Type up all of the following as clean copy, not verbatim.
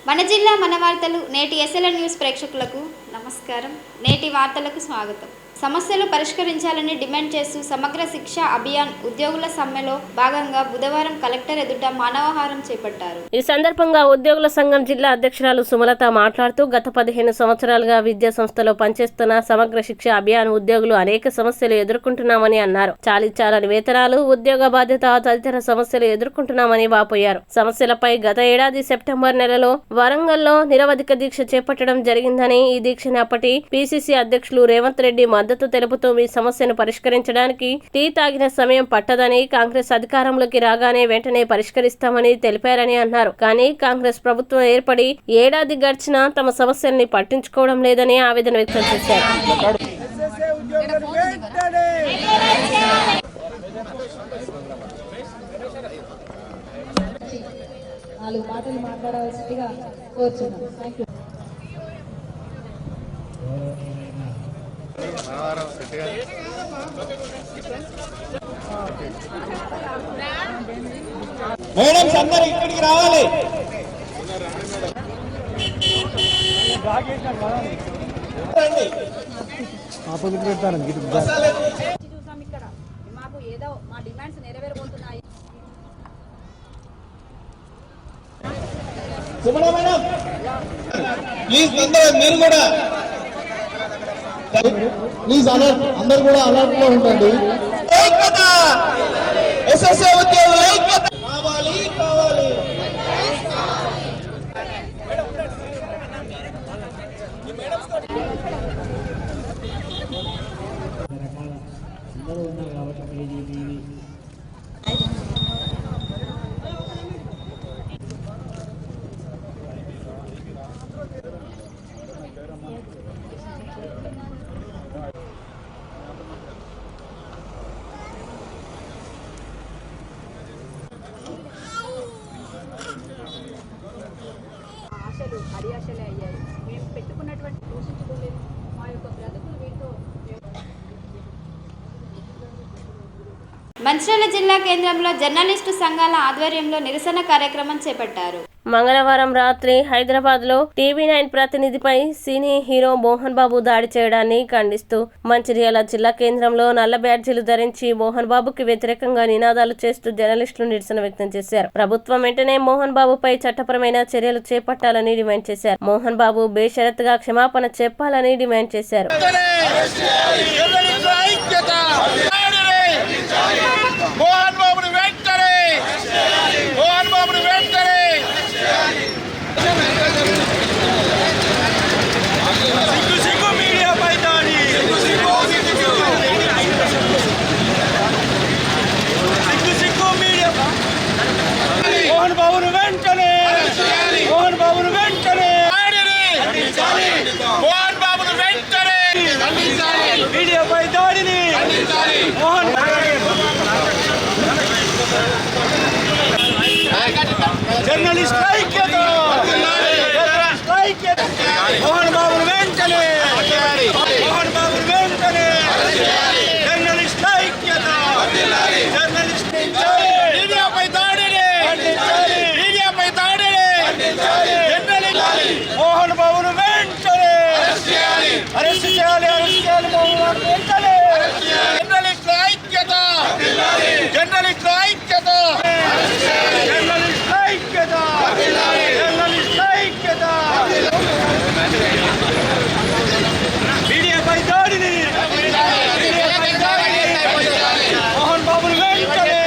మన జిల్లా మన వార్తలు నేటి ఎస్ఎల్ఎన్ న్యూస్ ప్రేక్షకులకు నమస్కారం. నేటి వార్తలకు స్వాగతం. సమస్యలు పరిష్కరించాలని డిమాండ్ చేస్తూ సమగ్ర శిక్ష అభియాన్ ఉద్యోగుల సమ్మెలో భాగంగా బుధవారం కలెక్టర్ ఎదుట మానవహారం చేపట్టారు. ఈ సందర్భంగా ఉద్యోగుల సంఘం జిల్లా అధ్యక్షురాలు సుమలత మాట్లాడుతూ గత 15 సంవత్సరాలుగా విద్యా సంస్థలో పనిచేస్తున్న సమగ్ర శిక్ష అభియాన్ ఉద్యోగులు అనేక సమస్యలు ఎదుర్కొంటున్నామని అన్నారు. చాలని వేతనాలు, ఉద్యోగ బాధ్యత తదితర సమస్యలు ఎదుర్కొంటున్నామని వాపోయారు. సమస్యలపై గత ఏడాది సెప్టెంబర్ నెలలో వరంగల్లో నిరవధిక దీక్ష చేపట్టడం జరిగిందని, ఈ దీక్షను అప్పటి పిసిసి అధ్యక్షులు రేవంత్ రెడ్డి మద్దతు తెలుపుతూ మీ సమస్యను పరిష్కరించడానికి టీ తాగిన సమయం పట్టదని, కాంగ్రెస్ అధికారంలోకి రాగానే వెంటనే పరిష్కరిస్తామని తెలిపారని అన్నారు. కానీ కాంగ్రెస్ ప్రభుత్వం ఏర్పడి ఏడాది గడిచినా తమ సమస్యల్ని పట్టించుకోవడం లేదని ఆవేదన వ్యక్తం చేశారు. మేడం అందరూ ఇక్కడికి రావాలి. మాకు ఏదో మా డిమాండ్స్ నెరవేరబోతున్నాయి. మేడం ప్లీజ్ మీరు కూడా ప్లీజ్ అలర్ట్, అందరు కూడా అలర్ట్ లో ఉండండి. ఎస్ఎస్ఏ ఉద్యోగుల ఐక్యత కావాలి కావాలి. ఆశలు అడియాశలే అయ్యాయి. మేము పెట్టుకున్నటువంటి పోషించుకోలేదు. మా యొక్క బ్రతుకులు వీటితో. మంచిర్యాల జిల్లా కేంద్రంలో జర్నలిస్టు సంఘాల ఆధ్వర్యంలో నిరసన కార్యక్రమం చేపట్టారు. మంగళవారం రాత్రి హైదరాబాద్లో TV9 ప్రతినిధిపై cine hero Mohan Babu దాడి చేయడాన్ని ఖండిస్తూ మంచిర్యాల జిల్లా కేంద్రంలో నల్ల బ్యాడ్జీలు ధరించి మోహన్ బాబుకి వ్యతిరేకంగా నినాదాలు చేస్తూ జర్నలిస్టులు నిరసన వ్యక్తం చేశారు. ప్రభుత్వం వెంటనే మోహన్ బాబుపై చట్టపరమైన చర్యలు చేపట్టాలని డిమాండ్ చేశారు. మోహన్ బాబు బేషరతుగా క్షమాపణ చెప్పాలని డిమాండ్ చేశారు. జర్నలిస్ట్ ఐక్యత, మోహన్ బాబు వెంటనే, మోహన్ బాబు వెంటనే, జర్నలిస్ట్ ఐక్యత, జర్నలిస్ట్ మీడియాపై దాడిని, మీడియాపై దాడిని, జర్నలిస్ట్ మోహన్ బాబును వెంటనే అరెస్ట్ చేయాలి, అరెస్ట్ చేయాలి మోహన్ బాబు వెంటనే. జర్నలిస్ట్ ఐక్యత, జర్నలిస్ట్ ఐక్యత, జర్నలిస్ట్ ఐక్యత, జర్నలిస్ట్ ఐక్యత, మీడియాపై దాడిని, మీడియాపై దాడిని, మోహన్ బాబును వెంటనే.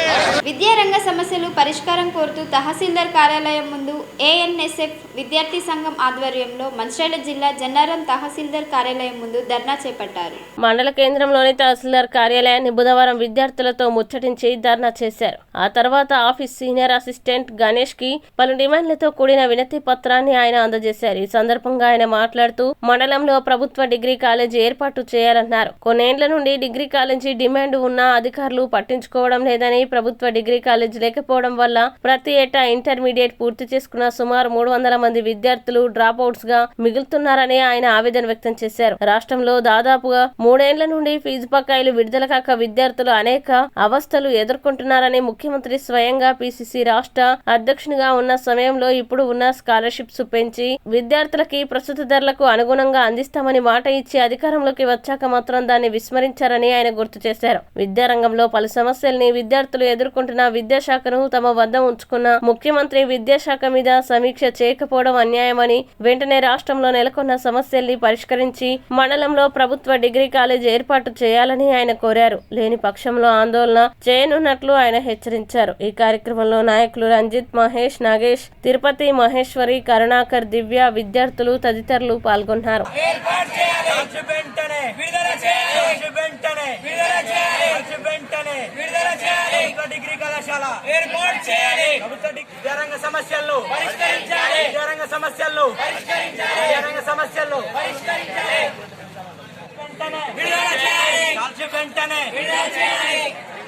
విద్యారంగ సమస్యలు పరిష్కారం కోరుతూ తహసీల్దార్ కార్యాలయం ముందు ఏఎన్ఎస్ఎఫ్ విద్యార్థి సంఘం ఆధ్వర్యంలో మంచిర్యాల జిల్లా జన్నారం తహసీల్దార్ కార్యాలయం ముందు ధర్నా చేపట్టారు. మండల కేంద్రంలోని తహసీల్దార్ కార్యాలయాన్ని బుధవారం విద్యార్థులతో ముచ్చటించి ధర్నా చేశారు. ఆ తర్వాత ఆఫీస్ సీనియర్ అసిస్టెంట్ గణేష్ కి పలు డిమాండ్లతో కూడిన వినతి పత్రాన్ని ఆయన అందజేశారు. ఈ సందర్భంగా ఆయన మాట్లాడుతూ మండలంలో ప్రభుత్వ డిగ్రీ కాలేజీ ఏర్పాటు చేయాలన్నారు. కొన్నేళ్ల నుండి డిగ్రీ కాలేజీ డిమాండ్ ఉన్న అధికారులు పట్టించుకోవడం లేదని, ప్రభుత్వ డిగ్రీ కాలేజీ లేకపోవడం కావడం వల్ల ప్రతి ఏటా ఇంటర్మీడియట్ పూర్తి చేసుకున్న సుమారు 300 మంది విద్యార్థులు డ్రాప్ అవుట్స్ గా మిగులుతున్నారని ఆయన ఆవేదన వ్యక్తం చేశారు. రాష్ట్రంలో దాదాపుగా 3 ఏళ్ల నుండి ఫీజు బకాయిలు విడుదల కాక విద్యార్థులు అనేక అవస్థలు ఎదుర్కొంటున్నారని ముఖ్యమంత్రి స్వయంగా పిసిసి రాష్ట్ర అధ్యక్షునిగా ఉన్న సమయంలో ఇప్పుడు ఉన్న స్కాలర్షిప్స్ పెంచి విద్యార్థులకి ప్రస్తుత ధరలకు అనుగుణంగా అందిస్తామని మాట ఇచ్చి అధికారంలోకి వచ్చాక మాత్రం దాన్ని విస్మరించారని ఆయన గుర్తు చేశారు. విద్యారంగంలో పలు సమస్యల్ని విద్యార్థులు ఎదుర్కొంటున్న విద్యాశాఖను తమ వద్ద ఉంచుకున్న ముఖ్యమంత్రి విద్యాశాఖ మీద సమీక్ష చేయకపోవడం అన్యాయమని, వెంటనే రాష్ట్రంలో నెలకొన్న సమస్యల్ని పరిష్కరించి మండలంలో ప్రభుత్వ డిగ్రీ కాలేజ్ ఏర్పాటు చేయాలని ఆయన కోరారు. లేని పక్షంలో ఆందోళన చేయనున్నట్లు ఆయన హెచ్చరించారు. ఈ కార్యక్రమంలో నాయకులు రంజిత్, మహేష్, నాగేష్, తిరుపతి, మహేశ్వరి, కరుణాకర్, దివ్య, విద్యార్థులు తదితరులు పాల్గొన్నారు.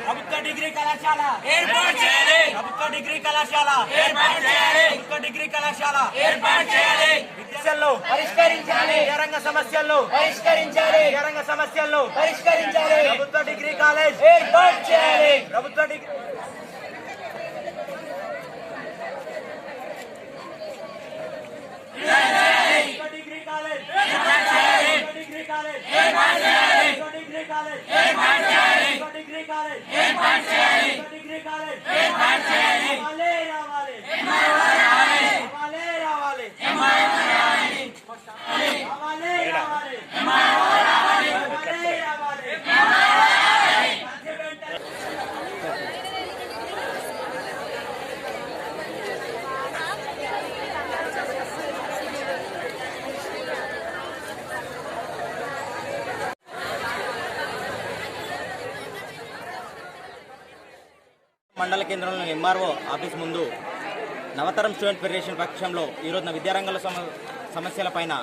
ప్రభుత్వ డిగ్రీ కళాశాల ఏర్పాటు చేయాలి. ప్రభుత్వ డిగ్రీ కళాశాల ఏర్పాటు చేయాలి. ప్రభుత్వ డిగ్రీ కళాశాల ఏర్పాటు చేయాలి. విద్యాశాలలో పరిష్కరించాలి. విద్యారంగ సమస్యలను పరిష్కరించాలి. విద్యారంగ సమస్యలను పరిష్కరించాలి. ప్రభుత్వ డిగ్రీ కాలేజ్ ఏర్పాటు చేయాలి. ప్రభుత్వ డిగ్రీ కాలేజ్ ఏర్పాటు చేయాలి. డిగ్రీ కాలేజ్ ఏర్పాటు చేయాలి. డిగ్రీ కాలేజ్ ఏర్పాటు చేయాలి. డిగ్రీ కాలేజ్ ఏర్పాటు చేయాలి. డిగ్రీ కాలేజ్ ఏర్పాటు చేయాలి. రావాలి రావాలి రావాలి రావాలి రావాలి రావాలి మండల కేంద్రంలో ఎంఆర్ఓ ఆఫీస్ ముందు నవతరం స్టూడెంట్ ఫెడరేషన్ పక్షంలో ఈరోజున విద్యారంగంలో సమస్యలపైన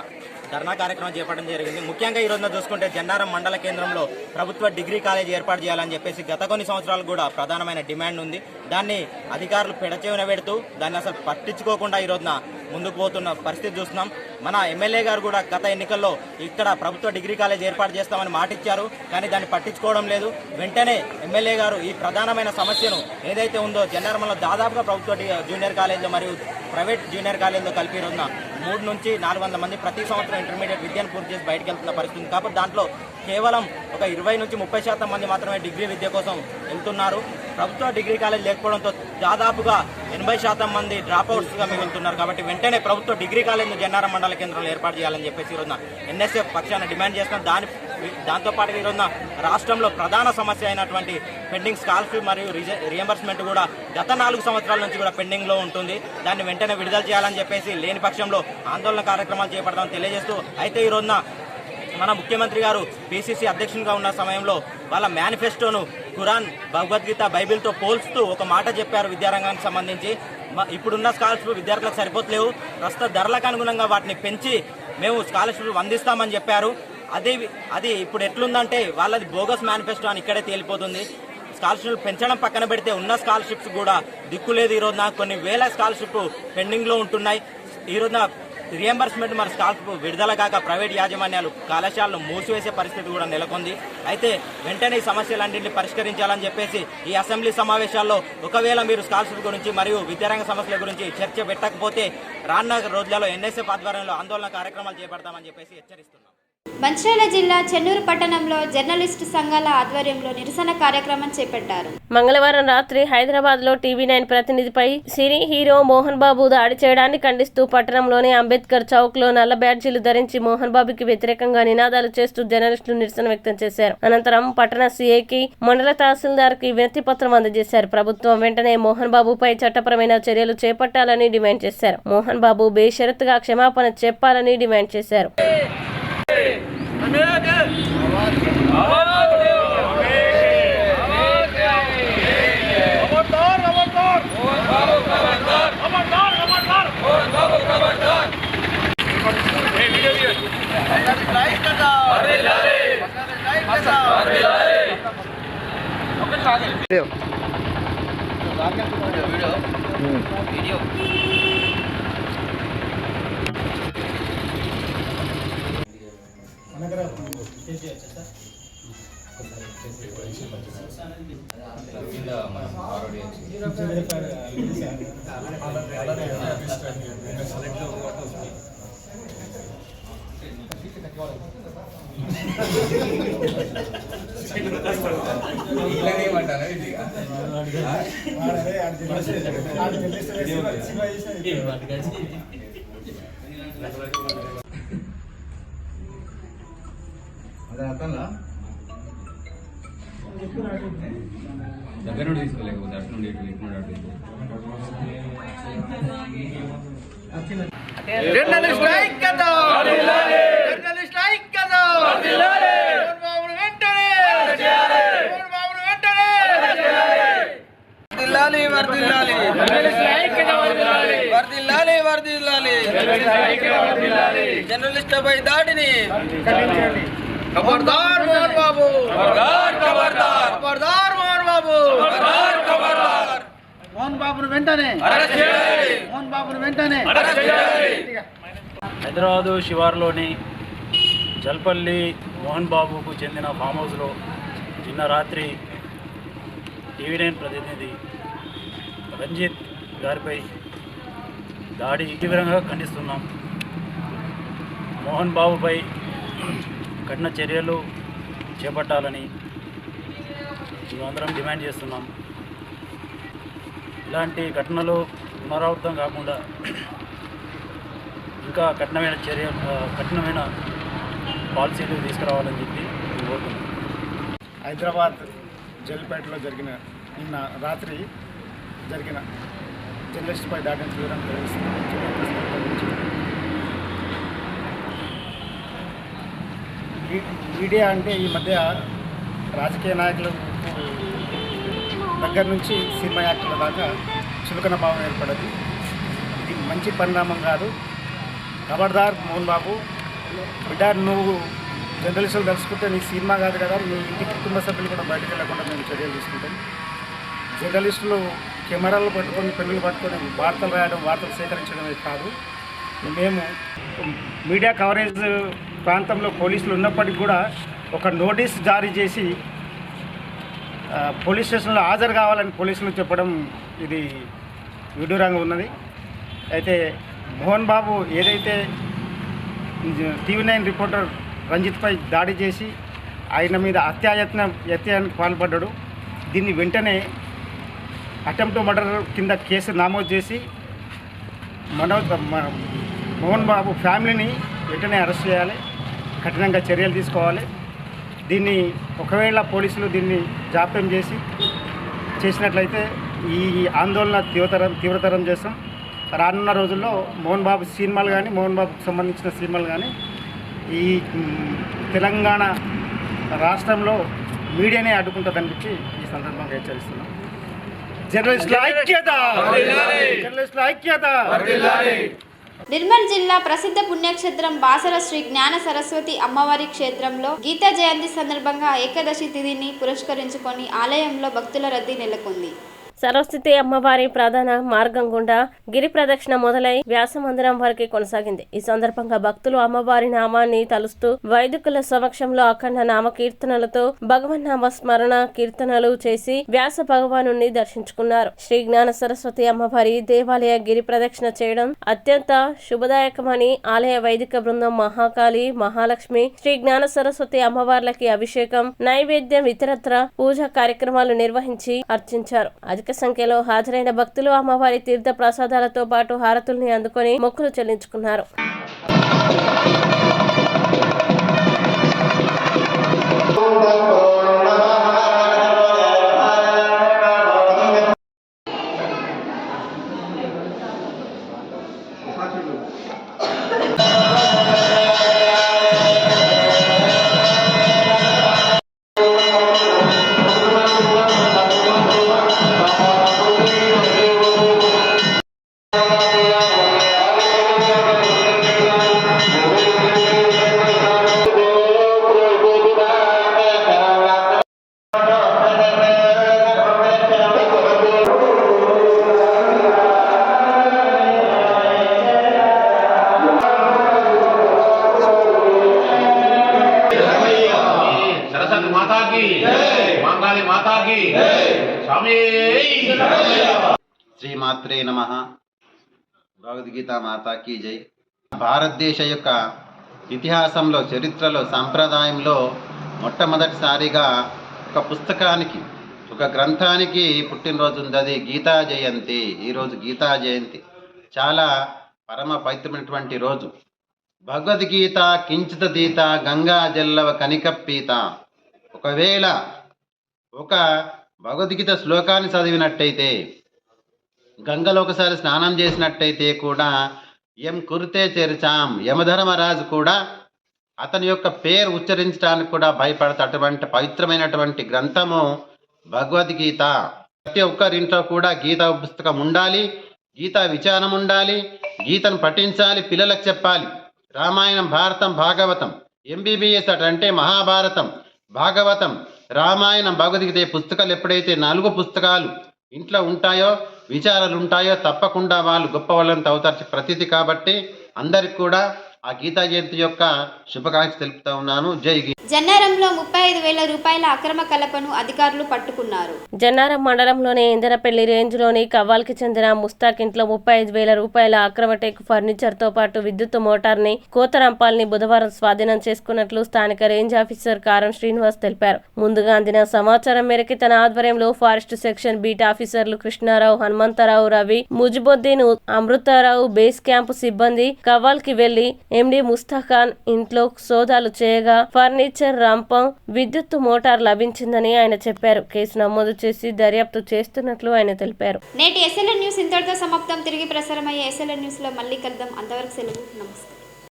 ధర్నా కార్యక్రమం చేపట్టడం జరిగింది. ముఖ్యంగా ఈ రోజున చూసుకుంటే జన్నారం మండల కేంద్రంలో ప్రభుత్వ డిగ్రీ కాలేజ్ ఏర్పాటు చేయాలని చెప్పేసి గత కొన్ని సంవత్సరాలు కూడా ప్రధానమైన డిమాండ్ ఉంది. దాన్ని అధికారులు పెడచెవిన పెడుతూ దాన్ని అసలు పట్టించుకోకుండా ఈ రోజున ముందుకు పోతున్న పరిస్థితి చూస్తున్నాం. మన ఎమ్మెల్యే గారు కూడా గత ఎన్నికల్లో ఇక్కడ ప్రభుత్వ డిగ్రీ కాలేజ్ ఏర్పాటు చేస్తామని మాటిచ్చారు, కానీ దాన్ని పట్టించుకోవడం లేదు. వెంటనే ఎమ్మెల్యే గారు ఈ ప్రధానమైన సమస్యను ఏదైతే ఉందో జన్నారంలో దాదాపుగా ప్రభుత్వ జూనియర్ కాలేజ్లో మరియు ప్రైవేట్ జూనియర్ కాలేజ్లో కలిపి రోజున 3 నుంచి 400 మంది ప్రతి సంవత్సరం ఇంటర్మీడియట్ విద్యను పూర్తి చేసి బయటకు వెళ్తున్న పరిస్థితి. కాబట్టి దాంట్లో కేవలం ఒక 20 నుంచి 30% మంది మాత్రమే డిగ్రీ విద్య కోసం వెళ్తున్నారు. ప్రభుత్వ డిగ్రీ కాలేజ్ లేకపోవడంతో దాదాపుగా 80% మంది డ్రాప్ అవుట్స్గా మిగులుతున్నారు. కాబట్టి వెంటనే ప్రభుత్వ డిగ్రీ కాలేజ్ను జన్నారం మండల కేంద్రంలో ఏర్పాటు చేయాలని చెప్పేసి ఈ రోజున ఎన్ఎస్ఎఫ్ పక్షాన డిమాండ్ చేస్తున్నాం. దాంతోపాటు ఈ రోజున రాష్ట్రంలో ప్రధాన సమస్య అయినటువంటి పెండింగ్ స్కాలర్షిప్ మరియు రియంబర్స్మెంట్ కూడా గత 4 సంవత్సరాల నుంచి కూడా పెండింగ్లో ఉంటుంది. దాన్ని వెంటనే విడుదల చేయాలని చెప్పేసి లేని పక్షంలో ఆందోళన కార్యక్రమాలు చేపడతామని తెలియజేస్తూ, అయితే ఈ రోజున మన ముఖ్యమంత్రి గారు పిసిసి అధ్యక్షునిగా ఉన్న సమయంలో వాళ్ళ మేనిఫెస్టోను ఖురాన్, భగవద్గీత, బైబిల్తో పోల్చుతూ ఒక మాట చెప్పారు విద్యారంగానికి సంబంధించి. ఇప్పుడున్న స్కాలర్షిప్ విద్యార్థులకు సరిపోతలేవు, ప్రస్తుత ధరలకు అనుగుణంగా వాటిని పెంచి మేము స్కాలర్షిప్ అందిస్తామని చెప్పారు. అది ఇప్పుడు ఎట్లుందంటే వాళ్ళది బోగస్ మేనిఫెస్టో అని ఇక్కడే తేలిపోతుంది. స్కాలర్షిప్ పెంచడం పక్కన పెడితే ఉన్న స్కాలర్షిప్స్ కూడా దిక్కులేదు. ఈ రోజున కొన్ని వేల స్కాలర్షిప్ పెండింగ్లో ఉంటున్నాయి. ఈ రోజున రియంబర్స్మెంట్ మరి స్కాలర్షిప్ విడుదల కాక ప్రైవేట్ యాజమాన్యాలు కళాశాలను మూసివేసే పరిస్థితి కూడా నెలకొంది. అయితే వెంటనే ఈ సమస్యలన్నింటినీ పరిష్కరించాలని చెప్పేసి ఈ అసెంబ్లీ సమావేశాల్లో ఒకవేళ మీరు స్కాలర్షిప్ గురించి మరియు విద్యారంగ సమస్యల గురించి చర్చ పెట్టకపోతే రానున్న రోజులలో ఎన్ఎస్ఎఫ్ ఆధ్వర్యంలో ఆందోళన కార్యక్రమాలు చేపడతామని చెప్పేసి హెచ్చరిస్తున్నాం. మంచిర్యాల జిల్లా చెన్నూరు పట్టణంలో జర్నలిస్టు సంఘాల ఆధ్వర్యంలో నిరసన కార్యక్రమం చేపట్టారు. మంగళవారం రాత్రి హైదరాబాద్ లో TV9 ప్రతినిధిపై cine hero Mohan Babu దాడి చేయడాన్ని ఖండిస్తూ పట్టణంలోని అంబేద్కర్ చౌక్ లో నల్ల బ్యాడ్జీలు ధరించి మోహన్ బాబుకి వ్యతిరేకంగా నినాదాలు చేస్తూ జర్నలిస్టులు నిరసన వ్యక్తం చేశారు. అనంతరం పట్టణ సీఐకి, మండల తహసీల్దార్ కి వినతి పత్రం అందజేశారు. ప్రభుత్వం వెంటనే మోహన్ బాబుపై చట్టపరమైన చర్యలు చేపట్టాలని డిమాండ్ చేశారు. మోహన్ బాబు బేషరతుగా క్షమాపణ చెప్పాలని డిమాండ్ చేశారు. దగ్గర నుండి తీసుకోలేకపోతే అటు నుండి ఇటు ఇటు నుండి అటు జర్నలిస్ట్ ఐక్యత జర్నలిస్ట్ ఐక్యత మోహన్ బాబును వెంటనే మోహన్ బాబును వెంటనే వర్ధిల్లాలి వర్ధిల్లాలి వర్ధిల్లాలి వర్ధిల్లాలి జర్నలిస్టుపై దాడిని ఖబర్దార్ మోహన్ బాబు ఖబర్దార్ ఖబర్దార్ మోహన్ బాబు ఖబర్దార్ మోహన్ బాబును వెంటనే మోహన్ బాబును వెంటనే హైదరాబాదు శివార్లోని జల్పల్లి మోహన్ బాబుకు చెందిన ఫామ్ హౌస్లో నిన్న రాత్రి టీవీ9 ప్రతినిధి రంజిత్ గారిపై దాడి తీవ్రంగా ఖండిస్తున్నాం. మోహన్ బాబుపై కఠిన చర్యలు చేపట్టాలని మేమందరం డిమాండ్ చేస్తున్నాం. ఇలాంటి ఘటనలు పునరావృతం కాకుండా ఇంకా కఠినమైన పాలసీలు తీసుకురావాలని చెప్పి కోరుతున్నాం. హైదరాబాద్ జల్పేటలో జరిగిన నిన్న రాత్రి జరిగిన జర్నలిస్టుపై దాడిని తీవ్రంగా ఖండిస్తున్నాం. మీడియా అంటే ఈ మధ్య రాజకీయ నాయకుల దగ్గర నుంచి సినిమా యాక్టర్ల దాకా చులకన భావం ఏర్పడదు. ఇది మంచి పరిణామం కాదు. ఖబర్దార్ మోహన్ బాబు, బిడ్డ నువ్వు జర్నలిస్టులు తెలుసుకుంటే నీ సినిమా కాదు కదా, నీ ఇంటి కుటుంబ సభ్యులు కూడా బయటకు వెళ్ళకుండా మేము చర్యలు తీసుకుంటాం. జర్నలిస్టులు కెమెరాలు పట్టుకొని పెన్నులు పట్టుకొని వార్తలు రాయడం, వార్తలు సేకరించడమే కాదు, మేము మీడియా కవరేజ్ ప్రాంతంలో పోలీసులు ఉన్నప్పటికీ కూడా ఒక నోటీస్ జారీ చేసి పోలీస్ స్టేషన్లో హాజరు కావాలని పోలీసులు చెప్పడం ఇది విడ్డూరంగా ఉన్నది. అయితే మోహన్ బాబు ఏదైతే టీవీ9 రిపోర్టర్ రంజిత్పై దాడి చేసి ఆయన మీద హత్యానికి పాల్పడ్డాడు. దీన్ని వెంటనే అటెంప్ట్ మర్డర్ కింద కేసు నమోదు చేసి మోహన్ బాబు ఫ్యామిలీని వెంటనే అరెస్ట్ చేయాలి, కఠినంగా చర్యలు తీసుకోవాలి. దీన్ని ఒకవేళ పోలీసులు దీన్ని జాప్యం చేసినట్లయితే ఈ ఆందోళన తీవ్రతరం చేస్తాం. రానున్న రోజుల్లో మోహన్ బాబు సినిమాలు కానీ, మోహన్ బాబుకు సంబంధించిన సినిమాలు కానీ ఈ తెలంగాణ రాష్ట్రంలో మీడియానే అడ్డుకుంటుందని చెప్పి ఈ సందర్భంగా హెచ్చరిస్తున్నాం. జర్నలిస్టుల ఐక్యత, జర్నలిస్టుల ఐక్యత. నిర్మల్ జిల్లా ప్రసిద్ధ పుణ్యక్షేత్రం బాసర శ్రీ జ్ఞాన సరస్వతి అమ్మవారి క్షేత్రంలో గీతా జయంతి సందర్భంగా ఏకాదశి తిథిని పురస్కరించుకొని ఆలయంలో భక్తుల రద్దీ నెలకొంది. సరస్వతి అమ్మవారి ప్రధాన మార్గం గుండా గిరి ప్రదక్షిణ మొదలై వ్యాసమందిరం వరకు కొనసాగింది. ఈ సందర్భంగా భక్తులు అమ్మవారి నామాన్ని తలుస్తూ వైదికుల సమక్షంలో అఖండ నామ కీర్తనలతో భగవన్నామ స్మరణ కీర్తనలు చేసి వ్యాస భగవాను దర్శించుకున్నారు. శ్రీ జ్ఞాన సరస్వతి అమ్మవారి దేవాలయ గిరి ప్రదక్షిణ చేయడం అత్యంత శుభదాయకమని ఆలయ వైదిక బృందం మహాకాళి, మహాలక్ష్మి, శ్రీ జ్ఞాన సరస్వతి అమ్మవార్లకి అభిషేకం, నైవేద్యం, ఇతరత్ర పూజా కార్యక్రమాలు నిర్వహించి అర్చించారు. అధిక సంఖ్యలో హాజరైన భక్తులు అమ్మవారి తీర్థ ప్రసాదాలతో పాటు హారతుల్ని అందుకొని మొక్కులు చెల్లించుకున్నారు. శ్రీమాత్రే నమః. భగవద్గీత మాతాకి జై. భారతదేశ యొక్క ఇతిహాసంలో, చరిత్రలో, సాంప్రదాయంలో మొట్టమొదటిసారిగా ఒక పుస్తకానికి, ఒక గ్రంథానికి పుట్టినరోజు ఉంది. అది గీతా జయంతి. ఈరోజు గీతా జయంతి చాలా పరమ పవిత్రమైనటువంటి రోజు. భగవద్గీత కించితదీత గంగా జల్లవ కనికప్పీత. ఒకవేళ ఒక భగవద్గీత శ్లోకాన్ని చదివినట్టయితే, గంగలో ఒకసారి స్నానం చేసినట్టయితే కూడా ఎం కురితే చేర్చాం, యమధర్మరాజు కూడా అతని యొక్క పేరు ఉచ్చరించడానికి కూడా భయపడతా. అటువంటి పవిత్రమైనటువంటి గ్రంథము భగవద్గీత. ప్రతి ఒక్కరింట్లో కూడా గీతా పుస్తకం ఉండాలి, గీతా విచారం ఉండాలి, గీతను పఠించాలి, పిల్లలకు చెప్పాలి. రామాయణం, భారతం, భాగవతం, ఎంబీబీఎస్ అంటే మహాభారతం, భాగవతం, రామాయణం, భగవద్గీత పుస్తకాలు ఎప్పుడైతే 4 పుస్తకాలు ఇంట్లో ఉంటాయో, విచారాలు ఉంటాయో, తప్పకుండా వాళ్ళు గొప్ప వాళ్ళంతా అవుతారు ప్రతీతి. కాబట్టి అందరికి కూడా ఆ గీతా జయంతి యొక్క శుభాకాంక్షలు తెలుపుతా ఉన్నాను. జై గీ. జన్నారంలో 35,000 రూపాయల అక్రమ కలపను అధికారులు పట్టుకున్నారు. జన్నారం మండలంలోని ఇందరపల్లి రేంజ్లోని కవ్వాల్కి చెందిన ముస్తాక్ ఇంట్లో 35,000 రూపాయల అక్రమ టెక్ ఫర్నిచర్తో పాటు విద్యుత్ మోటార్ని, కోతరంపాల్ని బుధవారం స్వాధీనం చేసుకున్నట్లు స్థానిక రేంజ్ ఆఫీసర్ కారం శ్రీనివాస్ తెలిపారు. ముందుగా అందిన సమాచారం మేరకు తన ఆధ్వర్యంలో ఫారెస్ట్ సెక్షన్ బీట్ ఆఫీసర్లు కృష్ణారావు, హనుమంతరావు, రవి, ముజిబుద్దీన్, అమృతారావు, బేస్ క్యాంపు సిబ్బంది కవ్వాల్కి వెళ్లి ఎండి ముస్తాఖాన్ ఇంట్లో సోదాలు చేయగా ఫర్నిచర్, రంపం, విద్యుత్ మోటార్ లభించిందని ఆయన చెప్పారు. కేసు నమోదు చేసి దర్యాప్తు చేస్తున్నట్లు ఆయన తెలిపారు. నేటి ఎస్ఎల్ఎన్ న్యూస్ ఇంతటితో సమాప్తం. తిరిగి ప్రసారమయ్యే ఎస్ఎల్ఎన్ న్యూస్ లో మళ్ళీ కలుద్దాం. అంతవరకు సెలవు. నమస్కారం.